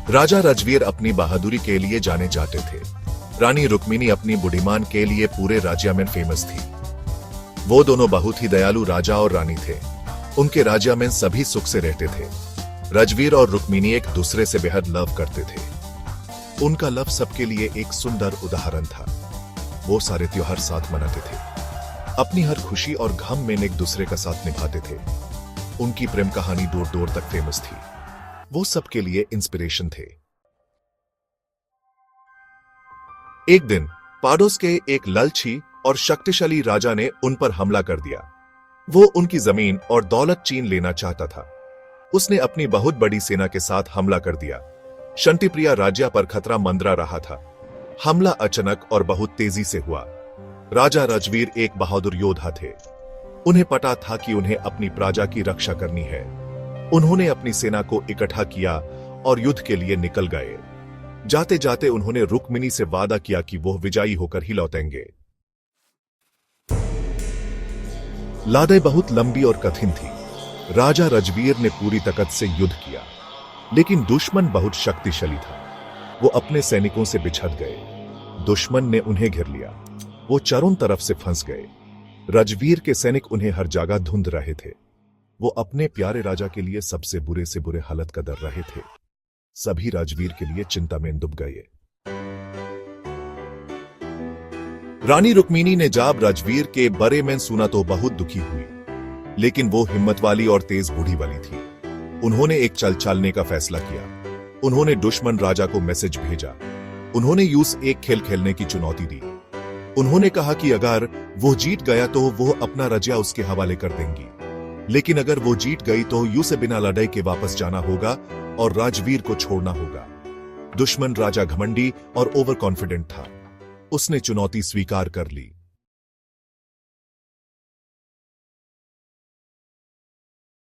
राजा रजवीर अपनी बहादुरी के लिए जाने जाते थे। रानी रुक्मिणी अपनी बुद्धिमान के लिए पूरे राज्य में फेमस थी। वो दोनों बहुत ही दयालु राजा और रानी थे। उनके राज्य में सभी सुख से रहते थे। रजवीर और रुक्मिणी एक दूसरे से बेहद लव करते थे। उनका लव सबके लिए एक सुंदर उदाहरण था। वो सारे त्योहार साथ मनाते थे। अपनी हर खुशी और गम में एक दूसरे का साथ निभाते थे। उनकी प्रेम कहानी दूर दूर तक फेमस थी। वो सबके लिए इंस्पिरेशन थे। एक दिन पाडोस के एक लालची और शक्तिशाली राजा ने उन पर हमला कर दिया। वो उनकी जमीन और दौलत छीन लेना चाहता था। उसने अपनी बहुत बड़ी सेना के साथ हमला कर दिया। शांतिप्रिय राज्य पर खतरा मंडरा रहा था। हमला अचानक और बहुत तेजी से हुआ। राजा रजवीर एक बहादुर योद्धा थे। उन्हें पता था कि उन्हें अपनी प्रजा की रक्षा करनी है। उन्होंने अपनी सेना को इकट्ठा किया और युद्ध के लिए निकल गए। जाते जाते उन्होंने रुक्मिणी से वादा किया कि वो विजयी होकर ही लौटेंगे। लड़ाई बहुत लंबी और कठिन थी। राजा रजवीर ने पूरी ताकत से युद्ध किया, लेकिन दुश्मन बहुत शक्तिशाली था। वो अपने सैनिकों से बिछड़ गए। दुश्मन ने उन्हें घेर लिया। वो चारों तरफ से फंस गए। रजवीर के सैनिक उन्हें हर जगह ढूंढ रहे थे। वो अपने प्यारे राजा के लिए सबसे बुरे से बुरे हालत का डर रहे थे। सभी राजवीर के लिए चिंता में डूब गए। रानी रुक्मिणी ने जब राजवीर के बारे में सुना तो बहुत दुखी हुई, लेकिन वो हिम्मत वाली और तेज बूढ़ी वाली थी। उन्होंने एक चल चलने का फैसला किया। उन्होंने दुश्मन राजा को मैसेज भेजा। उन्होंने यूस एक खेल खेलने की चुनौती दी। उन्होंने कहा कि अगर वो जीत गया तो वो अपना राज्य उसके हवाले कर देंगी, लेकिन अगर वो जीत गई तो यू से बिना लड़ाई के वापस जाना होगा और राजवीर को छोड़ना होगा। दुश्मन राजा घमंडी और ओवर कॉन्फिडेंट था। उसने चुनौती स्वीकार कर ली।